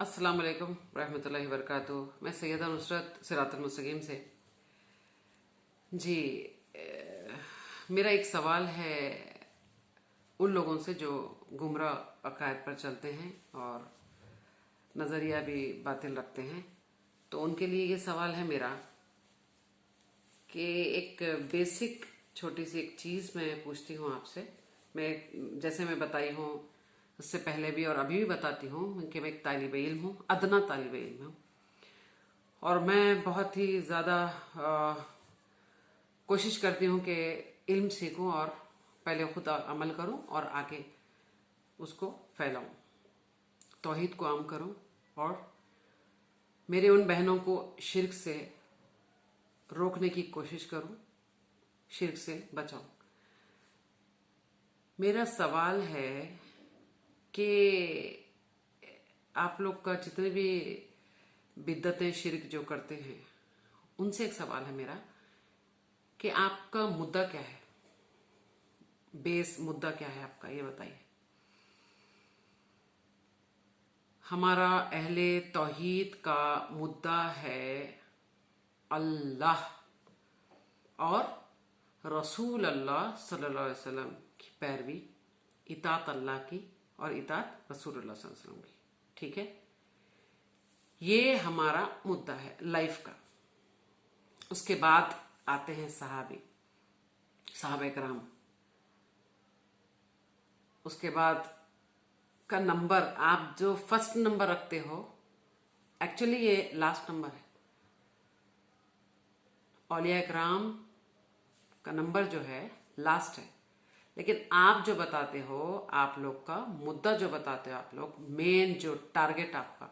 अस्सलाम वालेकुम रहमतुल्लाहि वबरकातुहू। मैं सैयदा नुसरत सिरातुल मुस्तकीम से जी। मेरा एक सवाल है उन लोगों से जो गुमराह अकायद पर चलते हैं और नज़रिया भी बातिल रखते हैं। तो उनके लिए ये सवाल है मेरा कि एक बेसिक छोटी सी एक चीज़ मैं पूछती हूँ आपसे। मैं बताई हूँ उससे पहले भी और अभी भी बताती हूँ कि मैं एक तालिबे इल्म हूँ, अदना तालिबे इल्म हूँ। और मैं बहुत ही ज़्यादा कोशिश करती हूँ कि इल्म सीखूँ और पहले खुद अमल करूँ और आगे उसको फैलाऊँ, तौहीद को आम करूँ और मेरे उन बहनों को शिर्क से रोकने की कोशिश करूँ, शिर्क से बचाऊँ। मेरा सवाल है कि आप लोग का जितने भी बिद्दतें शिर्क जो करते हैं उनसे एक सवाल है मेरा कि आपका मुद्दा क्या है, बेस मुद्दा क्या है आपका, ये बताइए। हमारा अहले तौहीद का मुद्दा है अल्लाह और रसूल अल्लाह सल्लल्लाहु अलैहि वसल्लम की पैरवी, इताअत अल्लाह की और इताअत रसूलुल्लाह सल्लल्लाहु अलैहि वसल्लम की। ठीक है, ये हमारा मुद्दा है लाइफ का। उसके बाद आते हैं सहाबे कराम। उसके बाद का नंबर, आप जो फर्स्ट नंबर रखते हो, एक्चुअली ये लास्ट नंबर है। औलिया कराम का नंबर जो है लास्ट है, लेकिन आप जो बताते हो, आप लोग का मुद्दा जो बताते हो, आप लोग मेन जो टारगेट आपका,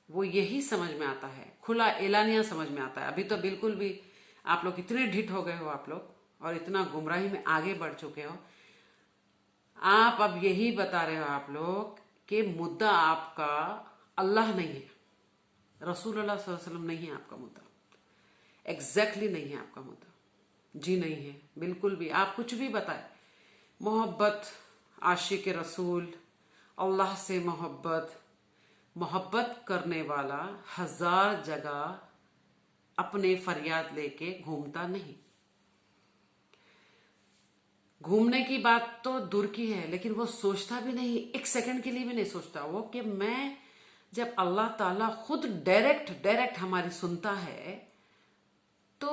वो यही समझ में आता है, खुला एलानिया समझ में आता है। अभी तो बिल्कुल भी आप लोग इतने ढिठ हो गए हो आप लोग और इतना गुमराही में आगे बढ़ चुके हो। आप अब यही बता रहे हो आप लोग कि मुद्दा आपका अल्लाह नहीं है, रसूलुल्लाह सल्लल्लाहु अलैहि वसल्लम नहीं है आपका मुद्दा, एग्जैक्टली नहीं है आपका मुद्दा जी, नहीं है बिल्कुल भी। आप कुछ भी बताए, मोहब्बत, आशिक रसूल, अल्लाह से मोहब्बत करने वाला हजार जगह अपने फरियाद लेके घूमता नहीं। घूमने की बात तो दूर की है, लेकिन वो सोचता भी नहीं, एक सेकंड के लिए भी नहीं सोचता वो कि मैं जब अल्लाह ताला खुद डायरेक्ट हमारी सुनता है तो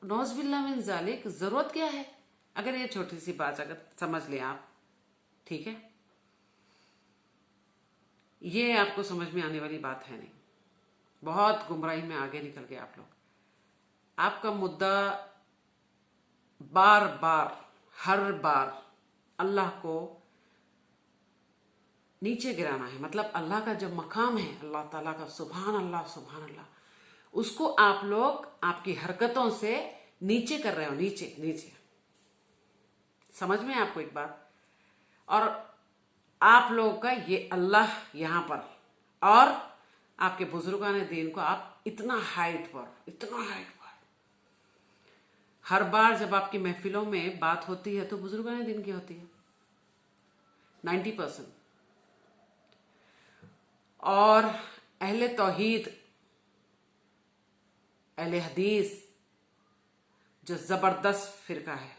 नौज़बिल्लाह मिन ज़ालिक जरूरत क्या है। अगर ये छोटी सी बात अगर समझ लें आप, ठीक है, ये आपको समझ में आने वाली बात है नहीं। बहुत गुमराही में आगे निकल गए आप लोग। आपका मुद्दा बार बार हर बार अल्लाह को नीचे गिराना है। मतलब अल्लाह का जो मकाम है, अल्लाह ताला का सुभान अल्लाह, उसको आप लोग आपकी हरकतों से नीचे कर रहे हो, नीचे। समझ में आपको एक बात? और आप लोगों का ये अल्लाह यहां पर और आपके बुजुर्गान दीन को आप इतना हाइट पर हर बार जब आपकी महफिलों में बात होती है तो बुजुर्गान दीन की होती है 90%। और अहले तौहीद, अहले हदीस जो जबरदस्त फिरका है,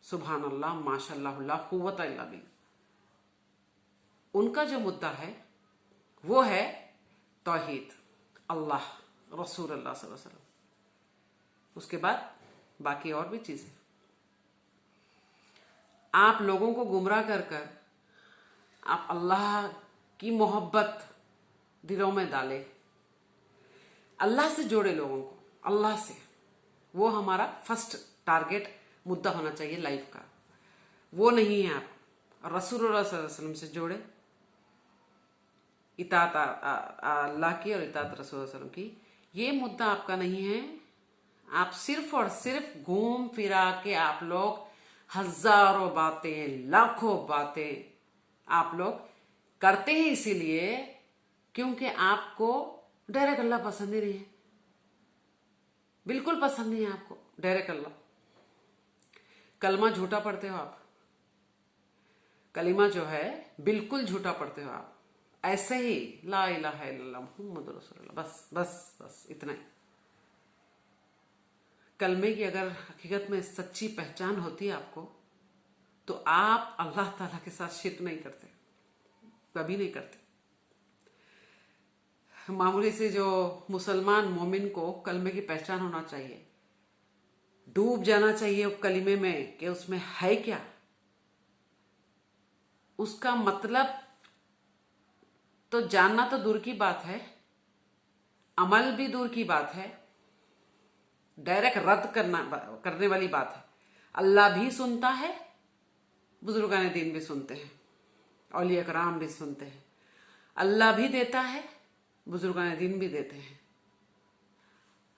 सुभान अल्लाह, माशाअल्लाह, ला कुव्वत इल्ला बिल्लाह, उनका जो मुद्दा है वो है तौहीद, अल्लाह, रसूल अल्लाह सल्लल्लाहु अलैहि वसल्लम। उसके बाद बाकी और भी चीजें। आप लोगों को गुमराह कर आप अल्लाह की मोहब्बत दिलों में डाले, अल्लाह से जोड़े लोगों को, अल्लाह से। वो हमारा फर्स्ट टारगेट मुद्दा होना चाहिए लाइफ का। वो नहीं है आप रसूलुल्लाह सल्लल्लाहु अलैहि वसल्लम से जोड़े, इताअत अल्लाह की और इताअत रसूल सल्लल्लाहु अलैहि वसल्लम की। ये मुद्दा आपका नहीं है। आप सिर्फ और सिर्फ घूम फिरा के आप लोग हजारों बातें, लाखों बातें आप लोग करते हैं, इसीलिए क्योंकि आपको डायरेक्ट अल्लाह पसंद ही नहीं है, बिल्कुल पसंद नहीं है आपको डायरेक्ट अल्लाह। कलमा झूठा पढ़ते हो आप, कलिमा जो है बिल्कुल झूठा पढ़ते हो आप। ऐसे ही ला इलाहा इल्लल्लाह मुहम्मद रसूलुल्लाह, बस बस बस इतना ही। कलमे की अगर हकीकत में सच्ची पहचान होती है आपको, तो आप अल्लाह ताला के साथ शिर्क नहीं करते, कभी नहीं करते। मामूली से जो मुसलमान मोमिन को कलमे की पहचान होना चाहिए, डूब जाना चाहिए वो कलिमे में कि उसमें है क्या, उसका मतलब तो जानना तो दूर की बात है, अमल भी दूर की बात है, डायरेक्ट रद्द करने वाली बात है। अल्लाह भी सुनता है, बुजुर्गान दीन भी सुनते हैं, औलिया कराम भी सुनते हैं। अल्लाह भी देता है, बुजुर्गान दीन भी देते हैं।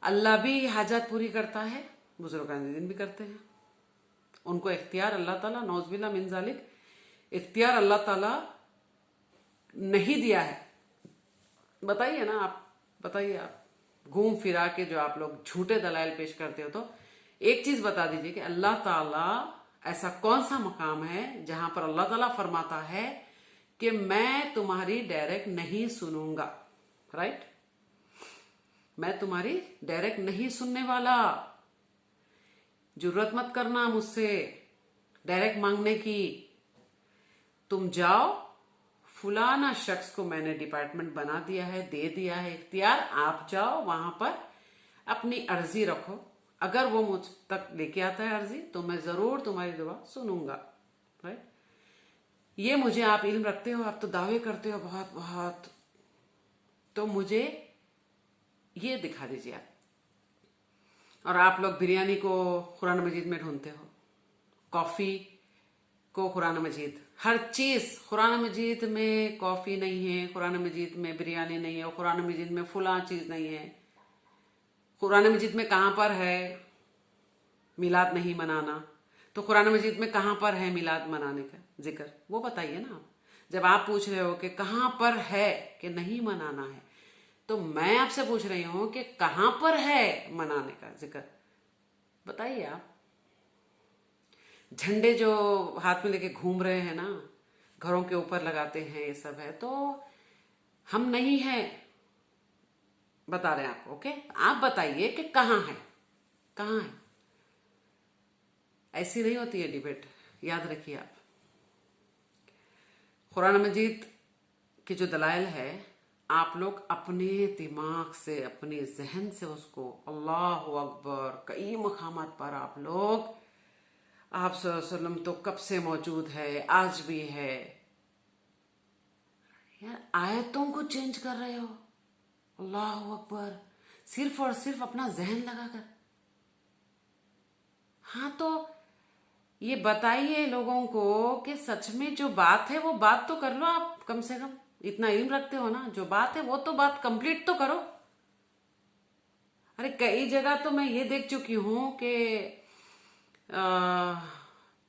अल्लाह भी हाजत पूरी करता है, बुजुर्गान दीन भी करते हैं। उनको इख्तियार अल्लाह ताला नौज़बिल्ला मिन ज़ालिक, इख्तियार अल्लाह ताला नहीं दिया है। बताइए ना आप, बताइए आप घूम फिरा के जो आप लोग झूठे दलाइल पेश करते हो, तो एक चीज बता दीजिए कि अल्लाह ताला ऐसा कौन सा मकाम है जहां पर अल्लाह ताला फरमाता है कि मैं तुम्हारी डायरेक्ट नहीं सुनूंगा, राइट? मैं तुम्हारी डायरेक्ट नहीं सुनने वाला। जरूरत मत करना मुझसे डायरेक्ट मांगने की। तुम जाओ, फुलाना शख्स को मैंने डिपार्टमेंट बना दिया है, दे दिया है इख्तियार, आप जाओ वहां पर अपनी अर्जी रखो। अगर वो मुझ तक लेके आता है अर्जी, तो मैं जरूर तुम्हारी दुआ सुनूंगा, राइट? ये मुझे आप इल्म रखते हो, आप तो दावे करते हो बहुत बहुत, तो मुझे ये दिखा दीजिए आप। और आप लोग बिरयानी को कुरान मजीद में ढूंढते हो, कॉफी को कुरान मजीद, हर चीज कुरान मजीद में कॉफी नहीं है, कुरान मजीद में बिरयानी नहीं है, और कुरान मजीद में फुला चीज नहीं है। कुरान मजीद में कहां पर है मिलाद नहीं मनाना, तो कुरान मजीद में कहां पर है मिलाद मनाने का जिक्र, वो बताइए ना आप। जब आप पूछ रहे हो कि कहां पर है कि नहीं मनाना है, तो मैं आपसे पूछ रही हूं कि कहां पर है मनाने का जिक्र, बताइए आप। झंडे जो हाथ में लेके घूम रहे हैं ना, घरों के ऊपर लगाते हैं, ये सब है, तो हम नहीं है बता रहे हैं आपको। ओके, आप बताइए कि कहां है, कहां है। ऐसी नहीं होती है डिबेट, याद रखिए आप। कुरान मजीद की जो दलाइल है, आप लोग अपने दिमाग से, अपने जहन से उसको, अल्लाह अकबर, कई मकामात पर आप लोग, आप सल्लल्लाहु अलैहि वसल्लम तो कब से मौजूद है, आज भी है, यार आयतों को चेंज कर रहे हो, अल्लाह अकबर, सिर्फ और सिर्फ अपना जहन लगाकर। हाँ, तो ये बताइए लोगों को कि सच में जो बात है वो बात तो कर लो आप, कम से कम इतना इल्म रखते हो ना, जो बात है वो तो बात कंप्लीट तो करो। अरे कई जगह तो मैं ये देख चुकी हूं कि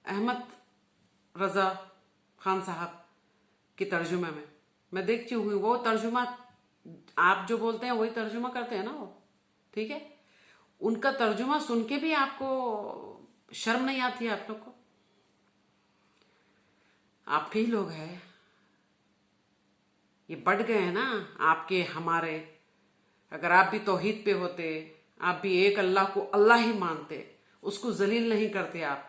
अहमद रजा खान साहब की तर्जुमे में मैं देखती हूँ, वो तर्जुमा आप जो बोलते हैं वही तर्जुमा करते हैं ना वो, ठीक है? उनका तर्जुमा सुन के भी आपको शर्म नहीं आती है आप लोग को? आपके ही लोग हैं, ये बढ़ गए हैं ना आपके हमारे। अगर आप भी तौहीद पे होते, आप भी एक अल्लाह को अल्लाह ही मानते, उसको जलील नहीं करते आप,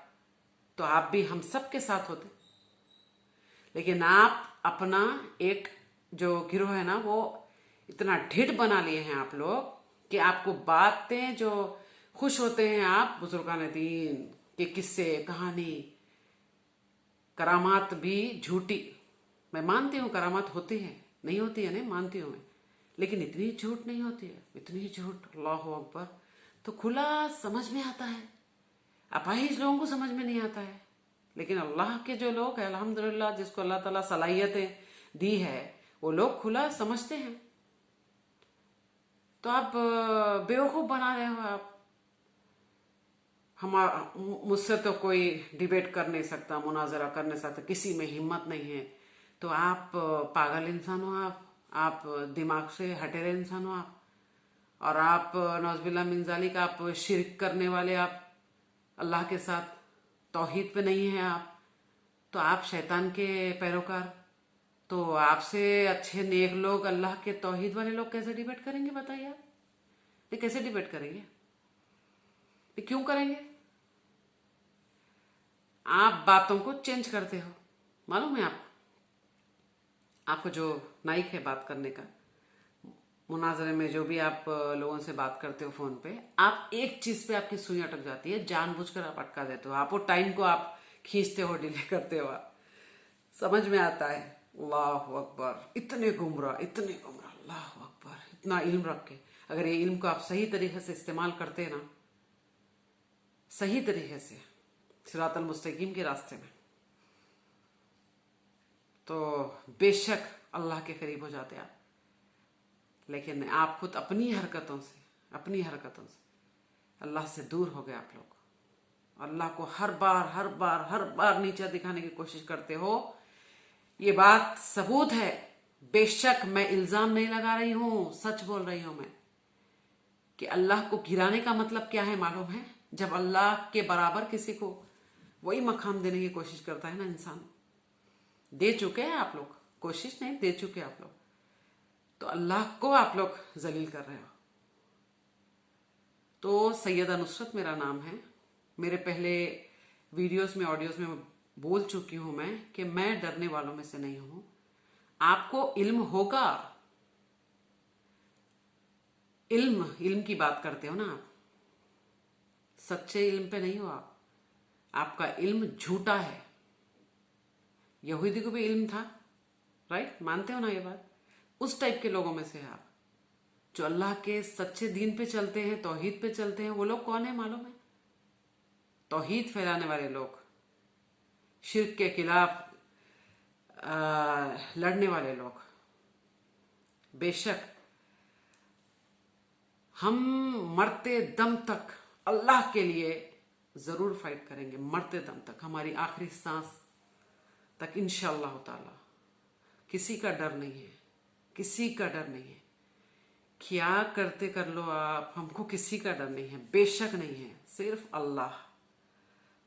तो आप भी हम सब के साथ होते। लेकिन आप अपना एक जो गिरोह है ना, वो इतना ढिठ बना लिए हैं आप लोग कि आपको बातें जो खुश होते हैं आप बुजुर्गान दीन के किस्से, कहानी, करामात भी झूठी। मैं मानती हूँ करामात होती है, नहीं होती है नहीं, मानती हूँ मैं, लेकिन इतनी झूठ नहीं होती है, इतनी झूठ, अल्लाह अकबर। तो खुला समझ में आता है, अपाहिज लोगों को समझ में नहीं आता है, लेकिन अल्लाह के जो लोग हैं, अल्हम्दुलिल्लाह, जिसको अल्लाह ताला सलाहियतें दी है, वो लोग खुला समझते हैं। तो आप बेवकूफ बना रहे हो आप। हम मुझसे तो कोई डिबेट कर नहीं सकता, मुनाजरा कर नहीं सकता, किसी में हिम्मत नहीं है, तो आप पागल इंसान हो, आप दिमाग से हटेरे इंसान हो आप, और आप नौज़बिल्लाह मिन ज़ालिक, आप शिरक करने वाले, आप अल्लाह के साथ तौहीद पे नहीं है आप, तो आप शैतान के पैरोकार। तो आपसे अच्छे नेक लोग, अल्लाह के तौहीद वाले लोग कैसे डिबेट करेंगे बताइए आप? ये कैसे डिबेट करेंगे? ये क्यों करेंगे? आप बातों को चेंज करते हो, मालूम है आपको? आपको जो नाइक है बात करने का, मुनाजरे में जो भी आप लोगों से बात करते हो फोन पे, आप एक चीज पे आपकी सुई अटक जाती है, जानबूझकर आप अटका देते हो, आप वो टाइम को आप खींचते हो, डिले करते हो आप। समझ में आता है? अल्लाह अकबर, इतने गुमराह, इतने गुमराह, अल्लाह अकबर। इतना इल्म रख के अगर ये इल्म को आप सही तरीके से इस्तेमाल करते ना, सही तरीके से सिरातल मुस्तकीम के रास्ते में, तो बेशक अल्लाह के करीब हो जाते आप। लेकिन आप खुद अपनी हरकतों से अल्लाह से दूर हो गए आप लोग। अल्लाह को हर बार नीचा दिखाने की कोशिश करते हो। ये बात सबूत है, बेशक मैं इल्जाम नहीं लगा रही हूं, सच बोल रही हूं मैं, कि अल्लाह को गिराने का मतलब क्या है मालूम है? जब अल्लाह के बराबर किसी को वही मकाम देने की कोशिश करता है ना इंसान। दे चुके हैं आप लोग, कोशिश नहीं, दे चुके आप लोग, तो अल्लाह को आप लोग जलील कर रहे हो। तो सैयदा नुसरत मेरा नाम है। मेरे पहले वीडियोस में, ऑडियोस में बोल चुकी हूं मैं कि मैं डरने वालों में से नहीं हूं। आपको इल्म होगा, इल्म की बात करते हो ना आप, सच्चे इल्म पे नहीं हो आप। आपका इल्म झूठा है। यहूदी को भी इल्म था, राइट? मानते हो ना ये बात? उस टाइप के लोगों में से है आप, जो अल्लाह के सच्चे दीन पे चलते हैं, तौहीद पे चलते हैं। वो लोग कौन है मालूम है? तौहीद फैलाने वाले लोग, शिर्क के खिलाफ लड़ने वाले लोग। बेशक हम मरते दम तक अल्लाह के लिए जरूर फाइट करेंगे, मरते दम तक, हमारी आखिरी सांस तक इंशाअल्लाह ताला। किसी का डर नहीं है, किसी का डर नहीं है। क्या करते कर लो आप, हमको किसी का डर नहीं है, बेशक नहीं है, सिर्फ अल्लाह।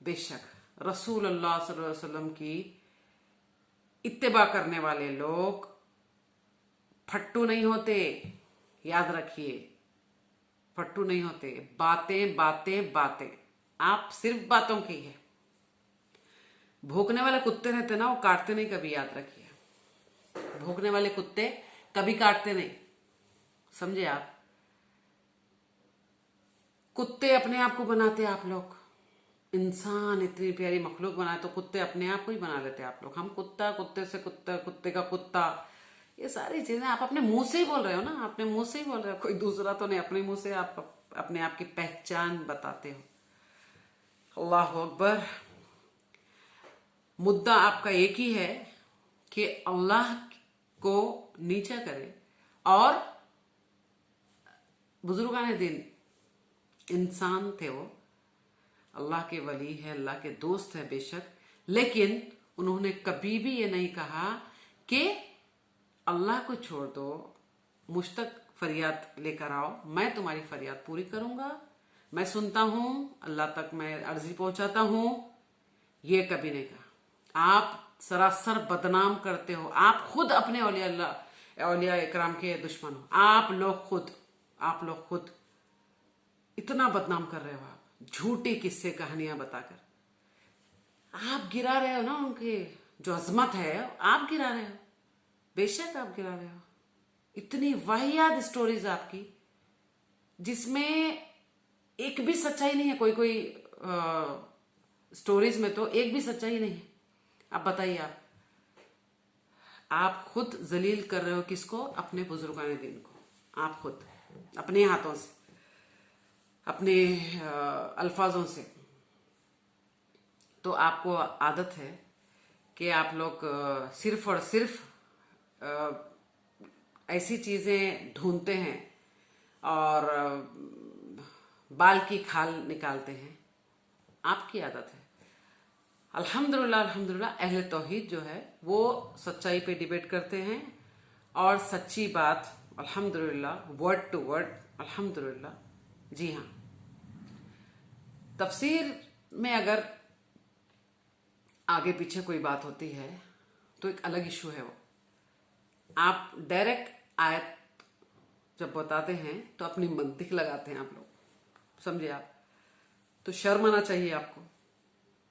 बेशक रसूल अल्लाह सल्लल्लाहु अलैहि वसल्लम की इत्तिबा करने वाले लोग फट्टू नहीं होते, याद रखिए, फट्टू नहीं होते। बातें बातें बातें, आप सिर्फ बातों की है। भौंकने वाले कुत्ते रहते ना, वो काटते नहीं कभी, याद रखिए। भौंकने वाले कुत्ते कभी काटते नहीं, समझे आप? कुत्ते अपने आप को बनाते आप लोग। इंसान इतनी प्यारी मखलूक बनाए तो कुत्ते अपने आप को ही बना लेते आप लोग। हम कुत्ता, कुत्ते से कुत्ता, कुत्ते का कुत्ता, ये सारी चीजें आप अपने मुंह से ही बोल रहे हो ना, अपने मुंह से ही बोल रहे हो, कोई दूसरा तो नहीं। अपने मुंह से आप अपने आप की पहचान बताते हो। अल्लाह अकबर। मुद्दा आपका एक ही है कि अल्लाह को नीचा करे। और बुजुर्गान दिन इंसान थे, वो अल्लाह के वली है, अल्लाह के दोस्त है बेशक, लेकिन उन्होंने कभी भी ये नहीं कहा कि अल्लाह को छोड़ दो, मुझ तक फरियाद लेकर आओ, मैं तुम्हारी फरियाद पूरी करूंगा, मैं सुनता हूं, अल्लाह तक मैं अर्जी पहुंचाता हूं। ये कभी नहीं कहा। आप सरासर बदनाम करते हो। आप खुद अपने औलिया इकराम के दुश्मन हो। आप लोग खुद इतना बदनाम कर रहे हो आप, झूठी किस्से कहानियां बताकर। आप गिरा रहे हो ना उनके जो अजमत है, आप गिरा रहे हो, बेशक आप गिरा रहे हो। इतनी वाहियात स्टोरीज आपकी, जिसमें एक भी सच्चाई नहीं है। कोई स्टोरीज में तो एक भी सच्चाई नहीं है। अब बताइए आप खुद जलील कर रहे हो किसको? अपने बुजुर्गान दीन को। आप खुद अपने हाथों से, अपने अल्फाजों से। तो आपको आदत है कि आप लोग सिर्फ और सिर्फ ऐसी चीजें ढूंढते हैं और बाल की खाल निकालते हैं। आपकी आदत है। अल्हम्दुलिल्लाह, अल्हम्दुलिल्लाह, अहले तौहीद जो है वो सच्चाई पे डिबेट करते हैं और सच्ची बात अल्हम्दुलिल्लाह, वर्ड टू वर्ड अल्हम्दुलिल्लाह। जी हाँ, तफसीर में अगर आगे पीछे कोई बात होती है तो एक अलग इशू है वो, आप डायरेक्ट आयत जब बताते हैं तो अपनी मंतिक लगाते हैं आप लोग, समझे आप। तो शर्म आना चाहिए आपको,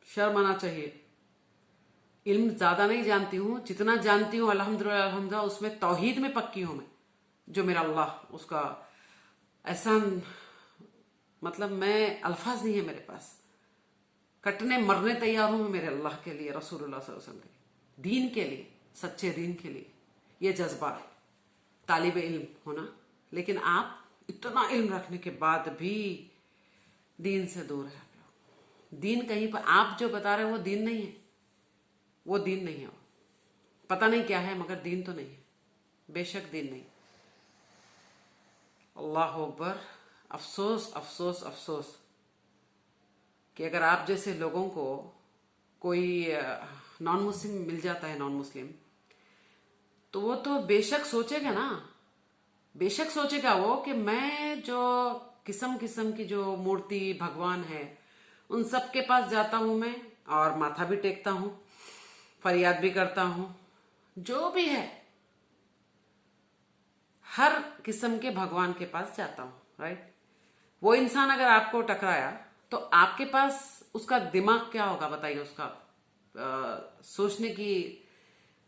शर्म आना चाहिए। इल्म ज्यादा नहीं जानती हूँ, जितना जानती हूँ अल्हम्दुलिल्लाह अल्हम्दुलिल्लाह उसमें तौहीद में पक्की हूं मैं। जो मेरा अल्लाह उसका एहसान, मतलब मैं अल्फाज नहीं है मेरे पास, कटने मरने तैयार हूं मैं मेरे अल्लाह के लिए, रसूलुल्लाह सल्लल्लाहु अलैहि वसल्लम के लिए, दीन के लिए, सच्चे दीन के लिए। ये जज्बा है तालिब इल्म होना। लेकिन आप इतना इल्म रखने के बाद भी दीन से दूर है आप लोग। दीन कहीं पर आप जो बता रहे हो वो दीन नहीं है, वो दीन नहीं है। वो पता नहीं क्या है मगर दीन तो नहीं है, बेशक दीन नहीं। अल्लाह अकबर। अफसोस अफसोस अफसोस कि अगर आप जैसे लोगों को कोई नॉन मुस्लिम मिल जाता है, नॉन मुस्लिम, तो वो तो बेशक सोचेगा ना, बेशक सोचेगा वो कि मैं जो किस्म किस्म की जो मूर्ति भगवान है उन सब के पास जाता हूं मैं, और माथा भी टेकता हूं, फरियाद भी करता हूं, जो भी है हर किस्म के भगवान के पास जाता हूं, राइट। वो इंसान अगर आपको टकराया तो आपके पास उसका दिमाग क्या होगा बताइए, उसका सोचने की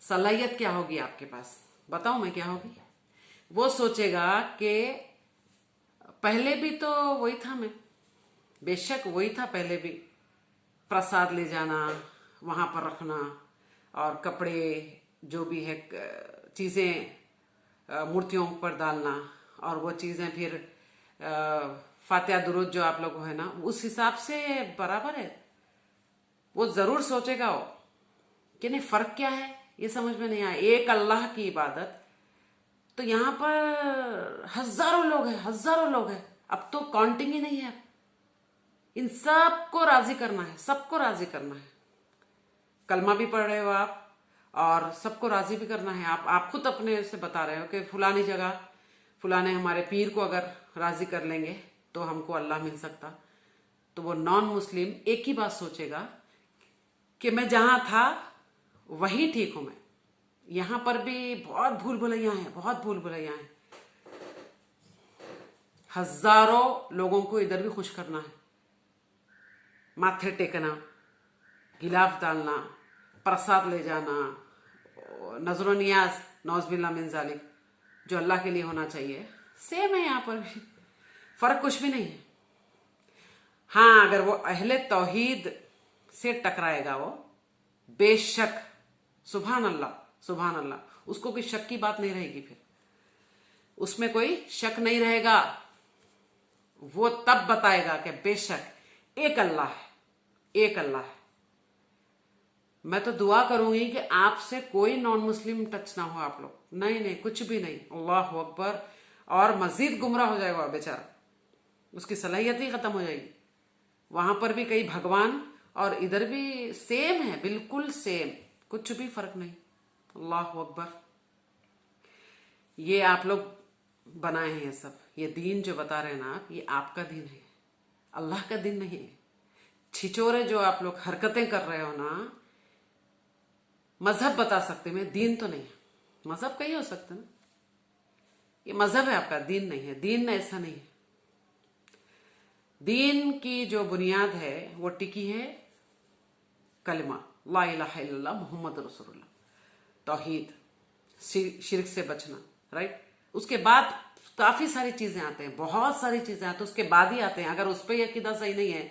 सलाहियत क्या होगी आपके पास, बताऊं मैं क्या होगी। वो सोचेगा कि पहले भी तो वही था मैं, बेशक वही था पहले भी, प्रसाद ले जाना, वहां पर रखना, और कपड़े जो भी है चीजें मूर्तियों पर डालना, और वो चीजें फिर फातिहा दुरूद जो आप लोग है ना, उस हिसाब से बराबर है। वो जरूर सोचेगा वो कि नहीं फर्क क्या है, ये समझ में नहीं आया। एक अल्लाह की इबादत, तो यहां पर हजारों लोग हैं, हजारों लोग हैं, अब तो काउंटिंग ही नहीं है। इन सबको राजी करना है, सबको राजी करना है। कलमा भी पढ़ रहे हो आप और सबको राजी भी करना है। आप खुद अपने से बता रहे हो कि फुलानी जगह फुलाने हमारे पीर को अगर राजी कर लेंगे तो हमको अल्लाह मिल सकता। तो वो नॉन मुस्लिम एक ही बात सोचेगा कि मैं जहां था वही ठीक हूं मैं, यहां पर भी बहुत भूल भुलैया है, बहुत भूल भुलैया है। हजारों लोगों को इधर भी खुश करना है, माथे टेकना, गिलाफ डालना, प्रसाद ले जाना, नजर नियाज नौजबिल्ला मिन जालिक जो अल्लाह के लिए होना चाहिए, सेम है यहाँ पर भी, फर्क कुछ भी नहीं है। हाँ, अगर वो अहले तौहीद से टकराएगा वो, बेशक सुभान अल्लाह सुभान अल्लाह, उसको कोई शक की बात नहीं रहेगी, फिर उसमें कोई शक नहीं रहेगा। वो तब बताएगा कि बेशक एक अल्लाह है, एक अल्लाह है। मैं तो दुआ करूंगी कि आपसे कोई नॉन मुस्लिम टच ना हो आप लोग, नहीं नहीं कुछ भी नहीं, अल्लाह अकबर। और मजीद गुमराह हो जाएगा बेचारा, उसकी सलाहियत ही खत्म हो जाएगी। वहां पर भी कई भगवान और इधर भी सेम है, बिल्कुल सेम, कुछ भी फर्क नहीं। अल्लाह अकबर। ये आप लोग बनाए हैं ये सब, ये दीन जो बता रहे हैं ना आप, ये आपका दीन है, अल्लाह का दीन नहीं है। छिचोरे जो आप लोग हरकतें कर रहे हो ना, मजहब बता सकते मैं, दीन तो नहीं है। मजहब कहीं हो सकता ना, ये मजहब है आपका, दीन नहीं है। दीन ऐसा नहीं है। दीन की जो बुनियाद है वो टिकी है कलमा ला इलाहा इल्लल्लाह मोहम्मद रसूलुल्लाह, तौहीद, शिर्क से बचना, राइट। उसके बाद काफी सारी चीजें आते हैं, बहुत सारी चीजें आती हैं, उसके बाद ही आते हैं। अगर उस पर अकीदा सही नहीं है,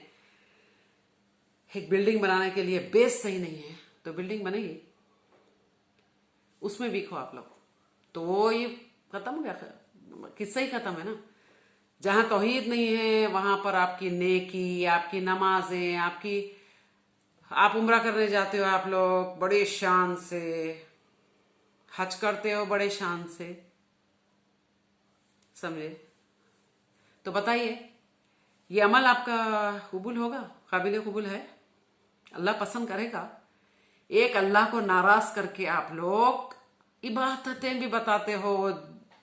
एक बिल्डिंग बनाने के लिए बेस सही नहीं है तो बिल्डिंग बनेगी, उसमें वीक हो आप लोग, तो वो ये खत्म हो गया, किस्सा ही खत्म है ना। जहां तौहीद नहीं है वहां पर आपकी नेकी, आपकी नमाजें, आपकी, आप उम्रा करने जाते हो आप लोग बड़े शान से, हज करते हो बड़े शान से, समझे। तो बताइए ये अमल आपका कबूल होगा, काबिल कबूल है, अल्लाह पसंद करेगा। एक अल्लाह को नाराज करके आप लोग इबादतें भी बताते हो,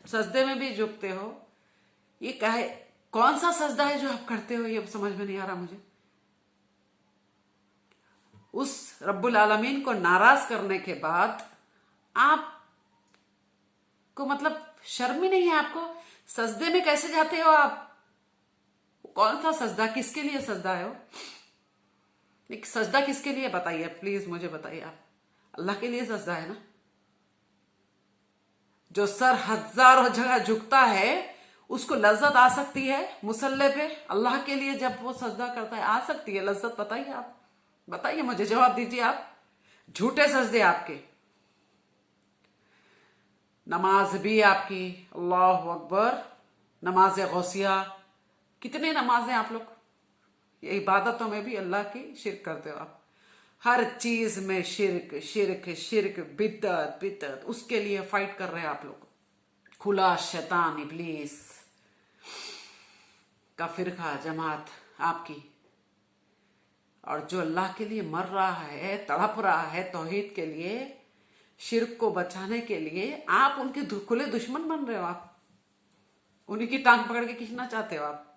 सजदे में भी झुकते हो, ये क्या है, कौन सा सजदा है जो आप करते हो, ये समझ में नहीं आ रहा मुझे। उस रब्बुल आलमीन को नाराज करने के बाद आप शर्म ही नहीं है आपको? सजदे में कैसे जाते हो आप? कौन सा सजदा, किसके लिए सजदा है वो? एक सजदा किसके लिए बताइए, प्लीज मुझे बताइए आप। अल्लाह के लिए सजदा है ना। जो सर हजारों जगह झुकता है उसको लज्जत आ सकती है मुसल्ले पे? अल्लाह के लिए जब वो सजदा करता है आ सकती है लज्जत? बताइए आप, बताइए मुझे, जवाब दीजिए आप। झूठे सजदे आपके, नमाज भी आपकी, अल्लाह अकबर, नमाज गौसिया, कितने नमाजें आप लोग, ये इबादतों में भी अल्लाह की शिरक करते हो आप। हर चीज में शिरक शिरक शिरक, बिदअत बिदअत, उसके लिए फाइट कर रहे हैं आप लोग। खुला शैतान इब्लीस का फिरका जमात आपकी। और जो अल्लाह के लिए मर रहा है, तड़प रहा है तौहीद के लिए, शिरक को बचाने के लिए, आप उनके खुले दुश्मन बन रहे हो। आप उन्हीं की टांग पकड़ के खींचना चाहते हो आप।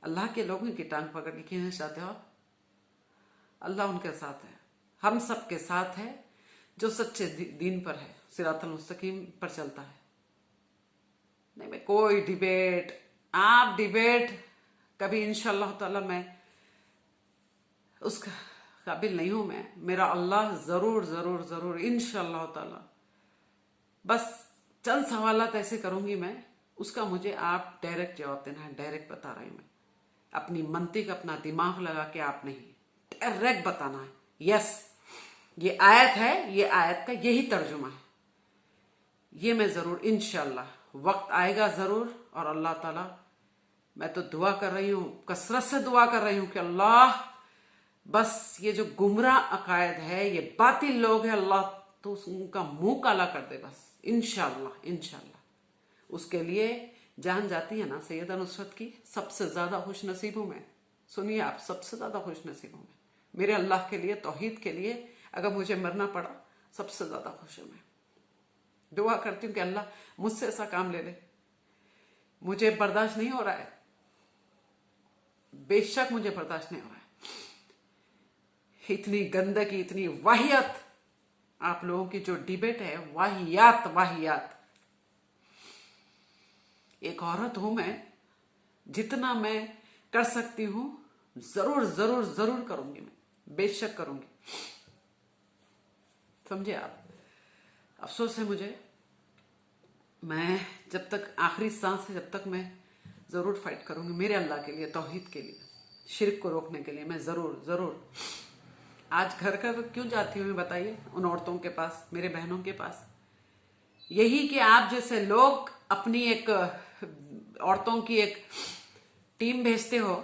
अल्लाह के लोगों की टांग पकड़ के खींचना चाहते हो आप। अल्लाह उनके साथ है, हम सब के साथ है जो सच्चे दीन पर है, सिरातुल मुस्तकीम पर चलता है। नहीं मैं कोई डिबेट, आप डिबेट कभी इंशाअल्लाह ताला मैं उसका काबिल नहीं हूं। मैं, मेरा अल्लाह जरूर जरूर जरूर इंशाअल्लाह ताला, बस चंद सवालात ऐसे करूंगी मैं, उसका मुझे आप डायरेक्ट जवाब देना है। डायरेक्ट बता रही हूं मैं, अपनी मंतिक, अपना दिमाग लगा के आप नहीं, डायरेक्ट बताना है। यस ये आयत है, ये आयत का यही तर्जुमा है। ये मैं जरूर इंशाअल्लाह, वक्त आएगा जरूर। और अल्लाह ताला, मैं तो दुआ कर रही हूं, कसरत से दुआ कर रही हूं कि अल्लाह बस ये जो गुमराह अकायद है, ये बातिल लोग हैं, अल्लाह तो उनका मुंह काला कर दे बस, इंशाअल्लाह इंशाअल्लाह। उसके लिए जान जाती है ना सैयदा नुसरत की, सबसे ज्यादा खुश नसीब हूं मैं। सुनिए आप, सबसे ज्यादा खुश नसीब हूं मैं। मेरे अल्लाह के लिए, तौहीद के लिए अगर मुझे मरना पड़ा, सबसे ज्यादा खुश हूं मैं। दुआ करती हूं कि अल्लाह मुझसे ऐसा काम ले ले। मुझे बर्दाश्त नहीं हो रहा है, बेशक मुझे बर्दाश्त नहीं हो रहा है। इतनी गंदगी, इतनी वाहियात, आप लोगों की जो डिबेट है, वाहियात वाहियात। एक औरत हूं मैं, जितना मैं कर सकती हूं जरूर जरूर जरूर करूंगी मैं, बेशक करूंगी। समझे आप? अफसोस है मुझे, मैं जब तक आखिरी सांस है, जब तक मैं जरूर फाइट करूंगी मेरे अल्लाह के लिए, तौहीद के लिए, शिरक को रोकने के लिए मैं जरूर जरूर। आज घर घर क्यों जाती हूँ मैं, बताइए उन औरतों के पास, मेरे बहनों के पास, यही कि आप जैसे लोग अपनी एक औरतों की एक टीम भेजते हो